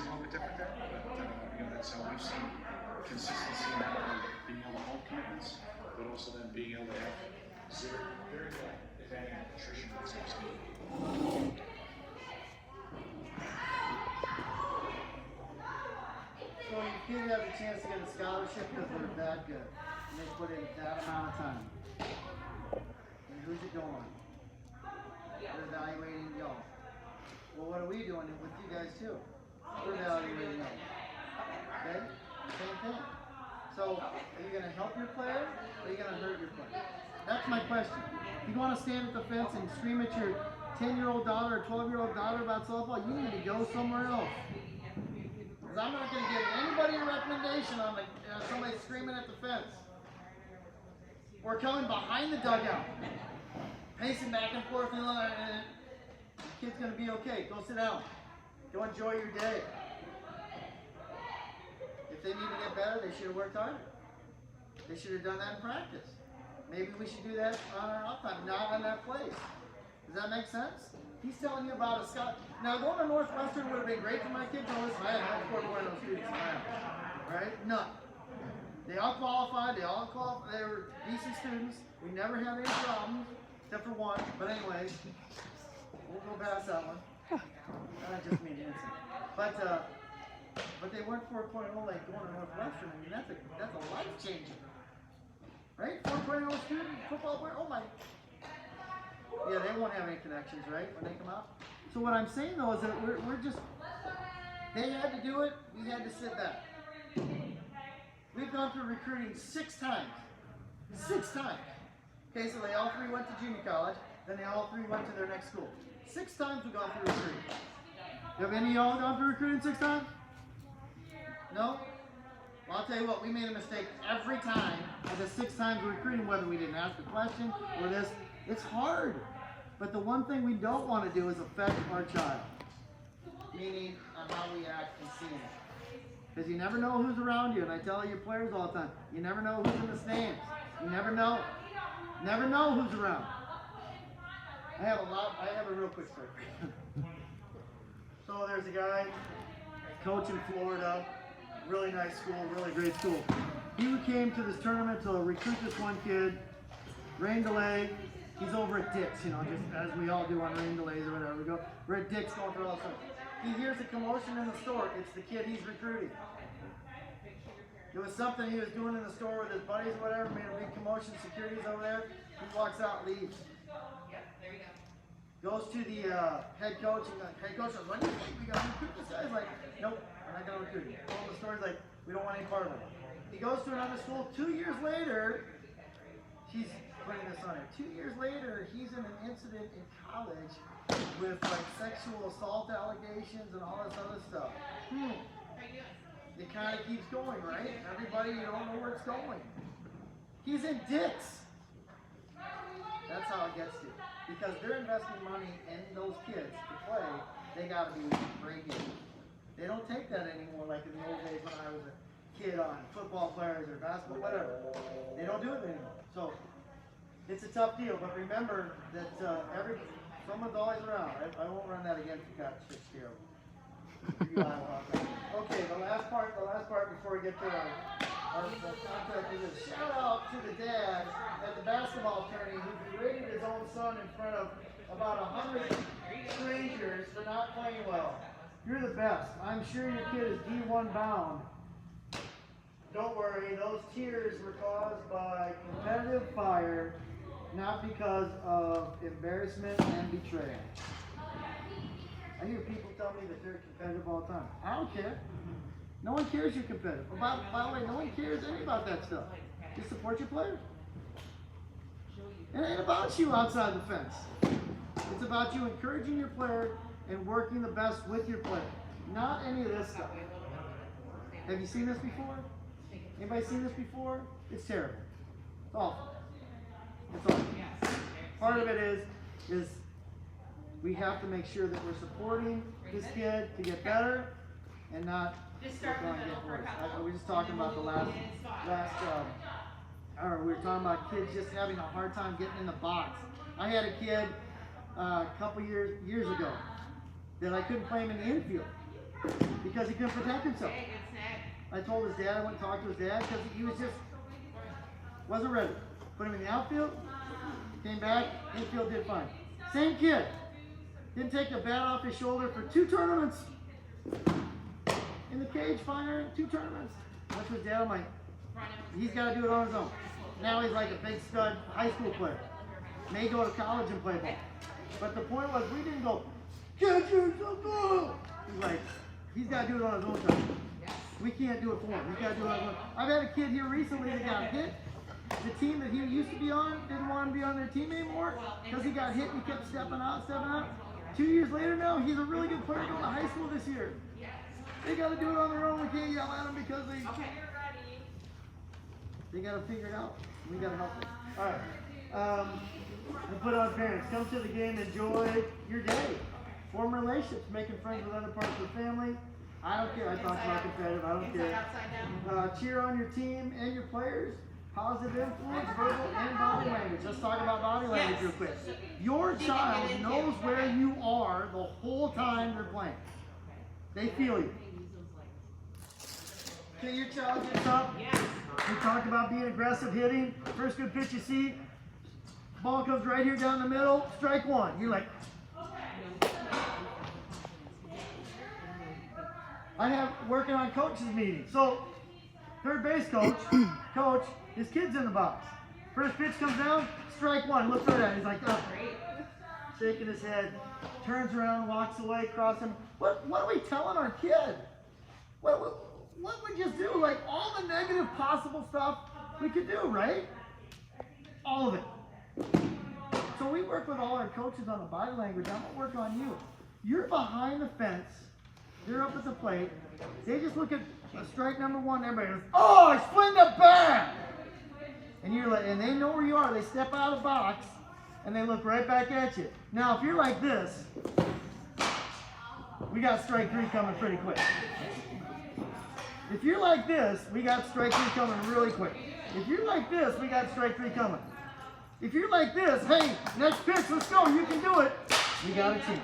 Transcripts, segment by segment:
is a little bit different there, but that's how we've seen consistency in not only being able to hold commitments, but also then being able to have very good, if any, attrition rates in school. So you kid have a chance to get a scholarship because they're that good, and they put in that amount of time. And who's it going? They're evaluating y'all. Well, what are we doing with you guys too? We're evaluating y'all. Okay? Same thing. So, are you going to help your player, or are you going to hurt your player? That's my question. If you want to stand at the fence and scream at your 10-year-old daughter or 12-year-old daughter about softball, you need to go somewhere else. Because I'm not going to give anybody a recommendation on somebody screaming at the fence. Or coming behind the dugout, pacing back and forth, and the kid's going to be okay. Go sit down. Go enjoy your day. If they need to get better, they should have worked harder. They should have done that in practice. Maybe we should do that on our off time, not on that place. Does that make sense? He's telling you about a Scott. Now, going to Northwestern would have been great for my kids. But listen, I had no score to one of those students in my house. Right? None. They all qualified. They were decent students. We never had any problems, except for one. But anyway, we'll go past that one. I just mean innocent. But they weren't 4.0 like going to Northwestern. I mean, that's a life changer. Right? 4.0 student, football player. Oh my. Yeah, they won't have any connections, right, when they come out. So what I'm saying though is that we're just, they had to do it, we had to sit back. We've gone through recruiting 6 times. 6 times. Okay, so they all 3 went to junior college, then they all 3 went to their next school. 6 times we've gone through recruiting. Have any of y'all gone through recruiting 6 times? No? Well, I'll tell you what, we made a mistake every time of the 6 times recruiting, whether we didn't ask a question or this. It's hard. But the one thing we don't want to do is affect our child. Meaning on how we act and see it. Because you never know who's around you. And I tell your players all the time, you never know who's in the stands. You never know. Never know who's around. I have a real quick story. So there's a guy, coach in Florida, really nice school, really great school. He came to this tournament to recruit this one kid, rain delay. He's over at Dick's, just as we all do on rain delays or whatever. We're at Dick's going through all the stuff. He hears a commotion in the store. It's the kid he's recruiting. It was something he was doing in the store with his buddies or whatever, made a big commotion, security's over there. He walks out, leaves. Goes to the head coach, and the head coach says, what do you think? We got to recruit this guy? He's like, nope, we're not going to recruit him. Told the story's like, we don't want any part of it. He goes to another school. 2 years later, he's putting this on it. 2 years later, he's in an incident in college with like sexual assault allegations and all this other stuff. It kind of keeps going, right? Everybody, you don't know where it's going. He's in Dick's. That's how it gets to you. Because they're investing money in those kids to play, they got to be great kids. They don't take that anymore like in the old days when I was a kid on football players or basketball, whatever. They don't do it anymore. So it's a tough deal, but remember that someone's always around. I won't run that again for God's sake, Carol. Okay, the last part before we get to our contract is a shout out to the dad at the basketball tourney who berated his own son in front of about 100 strangers for not playing well. You're the best. I'm sure your kid is D1 bound. Don't worry, those tears were caused by competitive fire, not because of embarrassment and betrayal. I hear people tell me that they're competitive all the time. I don't care. No one cares you're competitive. By the way, no one cares any about that stuff. Just support your players. It ain't about you outside the fence. It's about you encouraging your player and working the best with your player. Not any of this stuff. Have you seen this before? Anybody seen this before? It's terrible. It's awful. It's awful. Part of it is we have to make sure that we're supporting this kid to get better and not get worse. We were just talking about the last or we were talking about kids just having a hard time getting in the box. I had a kid a couple years ago that I couldn't play him in the infield. because he couldn't protect himself. I told his dad, I went and talked to his dad because he was just, wasn't ready. Put him in the outfield, came back, infield did fine. Same kid. Didn't take the bat off his shoulder for 2 tournaments. In the cage, fire, 2 tournaments. Went to his dad, I'm like, he's got to do it on his own. Now he's like a big stud high school player. May go to college and play ball. But the point was, we didn't go, get yourself go. He's like, he's got to do it on his own time. We can't do it for him. He's got to do it on his own. I've had a kid here recently that got hit. The team that he used to be on didn't want him to be on their team anymore because he got hit and he kept stepping out. 2 years later now, he's a really good player going to high school this year. They got to do it on their own. We can't yell at them because they got to figure it out. We got to help them. All right. And put on parents. Come to the game. Enjoy your day. Form relationships. Making friends with other parts of the family. I don't care. I talk about competitive. I don't care. Cheer on your team and your players. Positive influence, verbal and body language. Let's talk about body language real quick. Your child knows where you are the whole time they're playing. They feel you. Okay, your child gets up. We talk about being aggressive, hitting. First good pitch you see, ball comes right here down the middle, strike 1. You're like, I have working on coaches meetings. So, third base coach, his kid's in the box. First pitch comes down, strike 1. Looks right at it. He's like, oh. Shaking his head, turns around, walks away, crossing. What are we telling our kid? What we just do? Like all the negative possible stuff we could do, right? All of it. So we work with all our coaches on the body language. I'm gonna work on you. You're behind the fence. They're up at the plate. They just look at strike number 1. Everybody goes, "Oh, I swing the bat!" And you're like, and they know where you are. They step out of the box and they look right back at you. Now, if you're like this, we got strike 3 coming pretty quick. If you're like this, we got strike 3 coming really quick. If you're like this, we got strike 3 coming. If you're like this, hey, next pitch, let's go, you can do it. We got a chance.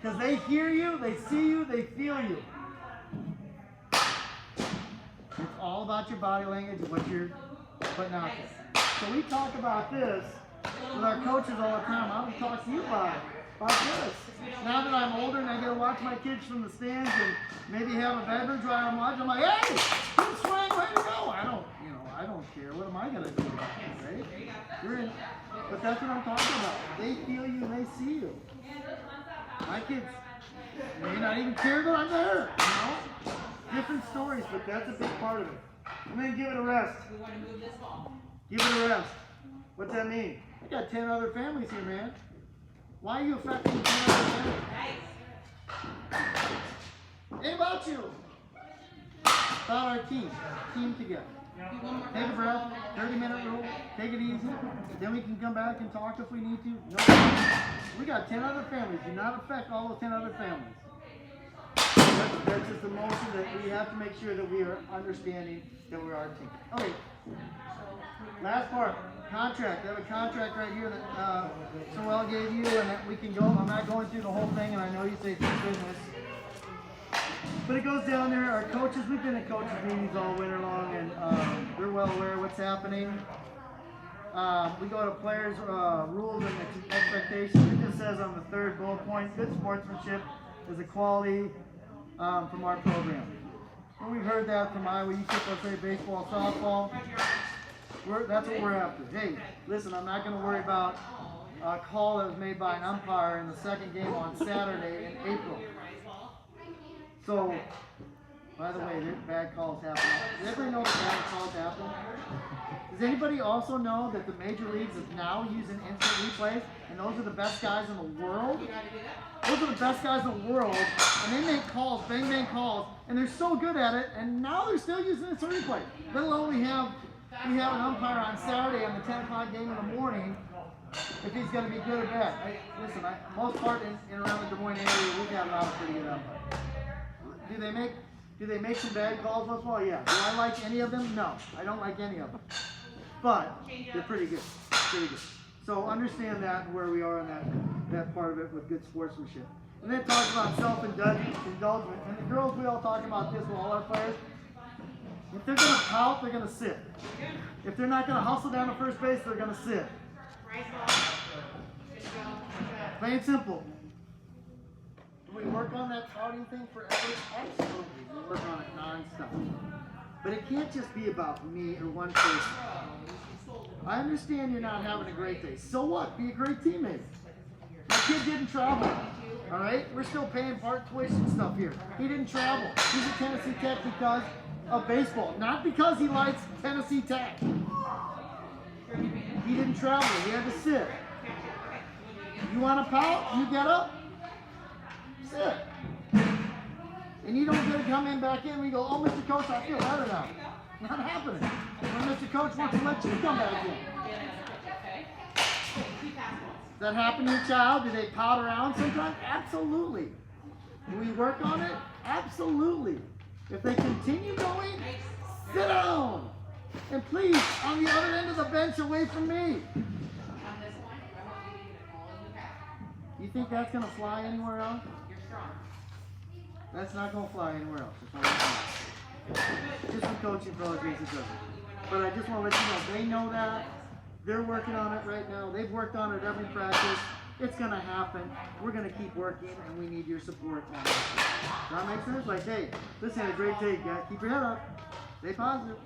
Because they hear you, they see you, they feel you. It's all about your body language and what you're putting out there. So we talk about this with our coaches all the time. I would talk to you about this. Now that I'm older and I get to watch my kids from the stands and maybe have a beverage while I'm watching, I'm like, hey, good swing, way to go. I don't care. What am I going to do about it, right? But that's what I'm talking about. They feel you and they see you. My kids may not even care that I'm there, Different stories, but that's a big part of it. And then give it a rest. We want to move this ball. Give it a rest. What's that mean? I got 10 other families here, man. Why are you affecting 10 other families? Nice. Hey, about you. About our team. Team together. Take a breath. 30-minute rule. Take it easy. Then we can come back and talk if we need to. No. We got 10 other families. Do not affect all those 10 other families. That's just the motion that we have to make sure that we are understanding that we're our team. Okay. Last part. Contract. We have a contract right here that Sorrell gave you and that we can go. I'm not going through the whole thing, and I know you say it's business. But it goes down there. Our coaches, we've been in coaches meetings all winter long, and they're well aware of what's happening. We go to players' rules and expectations. It just says on the 3rd bullet point, good sportsmanship is a quality from our program. And we've heard that from Iowa. You kick, let's say, baseball, softball. That's what we're after. Hey, listen, I'm not going to worry about a call that was made by an umpire in the 2nd game on Saturday in April. So, by the way, bad calls happen. Does everybody know that bad calls happen? Does anybody also know that the major leagues is now using instant replays, and those are the best guys in the world? Those are the best guys in the world, and they make calls, bang calls, and they're so good at it, and now they're still using instant replay. Let alone we have an umpire on Saturday on the 10 o'clock game in the morning, if he's going to be good or bad. Listen, most part in around the Des Moines area, we've got a lot of pretty good umpires. Do they make some bad calls once in a while? Yeah. Do I like any of them? No, I don't like any of them. But they're pretty good. Pretty good. So understand that where we are in that part of it with good sportsmanship. And then it talks about self-indulgence. And the girls, we all talk about this with all our players. If they're going to pout, they're going to sit. If they're not going to hustle down to first base, they're going to sit. Plain and simple. Do we work on that pouting thing forever? Absolutely. We work on it non-stop. But it can't just be about me or one person. I understand you're not having a great day. So what? Be a great teammate. My kid didn't travel. All right? We're still paying part tuition stuff here. He didn't travel. He's at Tennessee Tech because of baseball. Not because he likes Tennessee Tech. He didn't travel. He had to sit. You want to pout? You get up. Sit. And you don't get to come in back in and you go, oh, Mr. Coach, I feel better now. Not happening. When Mr. Coach wants to let you come back in. Does that happen to your child? Do they pout around sometimes? Absolutely. Do we work on it? Absolutely. If they continue going, sit down. And please, on the other end of the bench, away from me. You think that's going to fly anywhere else? That's not going to fly anywhere else. Just some coaching projects it doesn't. But I just want to let you know, they know that. They're working on it right now. They've worked on it every practice. It's going to happen. We're going to keep working, and we need your support on it. Does that make sense? Like, hey, listen, had a great day, guys. Keep your head up. Stay positive.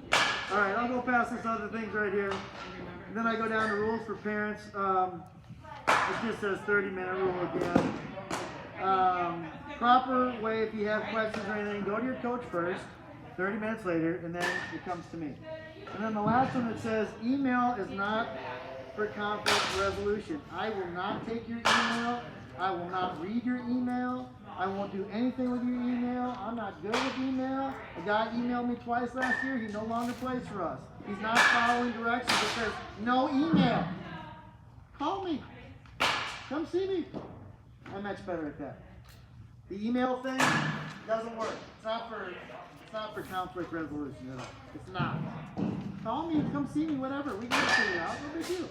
All right, I'll go past this other things right here. And then I go down to rules for parents. It just says 30-minute rule again. Proper way, if you have questions or anything, go to your coach first, 30 minutes later, and then it comes to me. And then the last one that says, email is not for conflict resolution. I will not take your email. I will not read your email. I won't do anything with your email. I'm not good with email. A guy emailed me twice last year. He no longer plays for us. He's not following directions. It says, no email. Call me. Come see me. I'm much better at that. The email thing doesn't work. It's not for conflict resolution at all. It's not. Call me, come see me, whatever. We can figure it out. No big deal.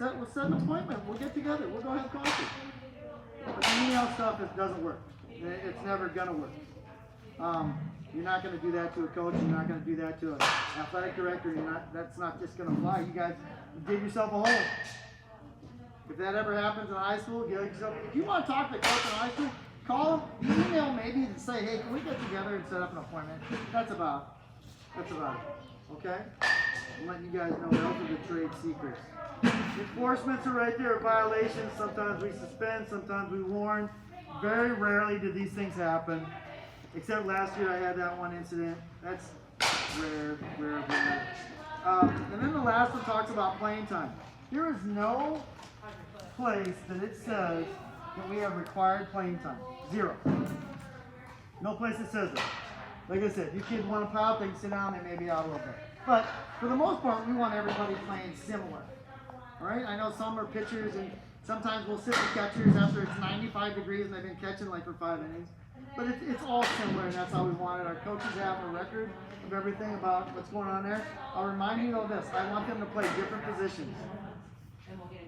We'll set an appointment. We'll get together. We'll go have coffee. But the email stuff, it doesn't work. It's never gonna work. You're not gonna do that to a coach. You're not gonna do that to an athletic director. That's not just gonna fly. You guys dig yourself a hole. If that ever happens in high school, if you want to talk to the coach in high school, call him, email maybe and say, hey, can we get together and set up an appointment? That's about it. Okay? I'm letting you guys know those are the trade secrets. Enforcements are right there, violations. Sometimes we suspend, sometimes we warn. Very rarely do these things happen. Except last year I had that one incident. That's rare. And then the last one talks about playing time. There is no place that it says that we have required playing time. Zero. No place that says that. Like I said, you kids want to pout, they can sit down, they may be out a little bit. But for the most part, we want everybody playing similar. Alright? I know some are pitchers, and sometimes we'll sit with catchers after it's 95 degrees and they've been catching like for 5 innings. But it's all similar, and that's how we want it. Our coaches have a record of everything about what's going on there. I'll remind you of this. I want them to play different positions.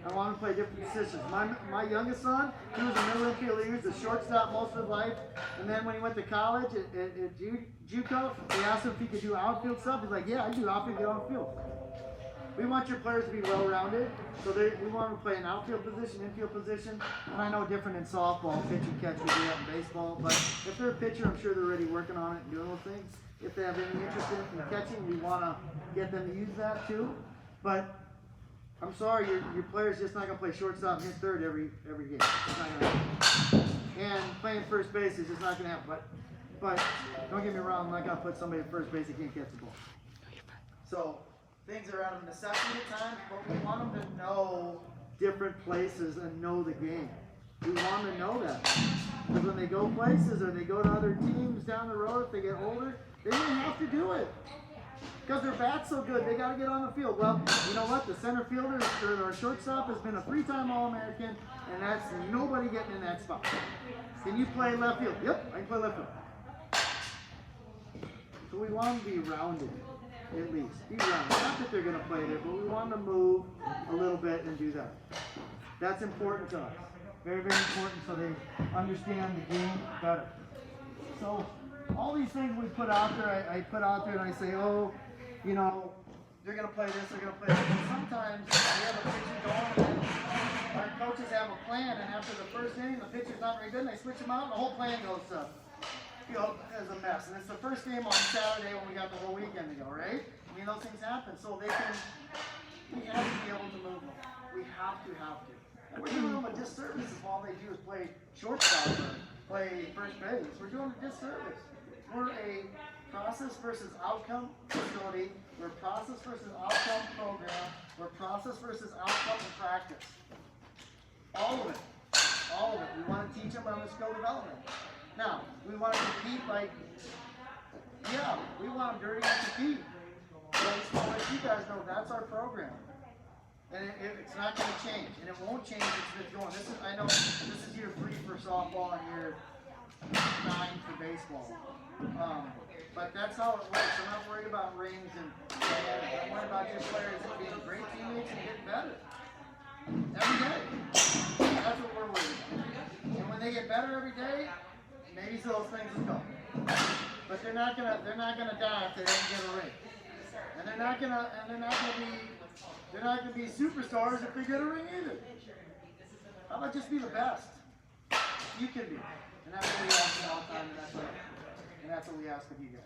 I want him to play different positions. My youngest son, he was a middle infielder. He was a shortstop most of his life. And then when he went to college at JUCO, they asked him if he could do outfield stuff. He's like, yeah, I do outfield, get outfield. We want your players to be well-rounded. So we want them to play an outfield position, infield position. And I know different in softball, pitch and catch, we do that in baseball. But if they're a pitcher, I'm sure they're already working on it and doing those things. If they have any interest in catching, we want to get them to use that too. But I'm sorry, your player's just not going to play shortstop and hit third every game. It's not going to happen. And playing first base is just not going to happen. But don't get me wrong, I'm not going to put somebody at first base that can't catch the ball. So things are out of necessity at times, but we want them to know different places and know the game. We want them to know that. Because when they go places or they go to other teams down the road, if they get older, they don't have to do it. Because their bat's so good, they got to get on the field. Well, you know what? The center fielder or shortstop has been a 3-time All-American, and that's nobody getting in that spot. Can you play left field? Yep, I can play left field. So we want them to be rounded, at least. Be rounded. Not that they're going to play there, but we want them to move a little bit and do that. That's important to us. Very, very important so they understand the game better. So all these things we put out there, I put out there and I say, oh, you know, they're going to play this, they're going to play that. And sometimes we have a pitcher going and our coaches have a plan, and after the first inning, the pitcher's not very good, and they switch him out, and the whole plan goes as a mess. And it's the first game on Saturday when we got the whole weekend to go, right? I mean, those things happen. So we have to be able to move them. We have to. And we're doing them a disservice if all they do is play shortstop or play first base. We're doing a disservice. We're a process versus outcome facility. We're a process versus outcome program. We're process versus outcome in practice. All of it. We want to teach them on the skill development. Now, we want to compete we want them dirty and compete. But as you guys know, that's our program. And it's not going to change, and it won't change if it's going. I know this is year 3 for softball and year 9 for baseball. But that's how it works. I'm not worried about rings and I'm worried about your players being great teammates and getting better. Every day. That's what we're worried about. And when they get better every day, maybe those things will go. But they're not gonna die if they don't get a ring. And they're not gonna be superstars if they get a ring either. How about just be the best? You can be. And that's what we ask all the time, and that's what we ask of you guys.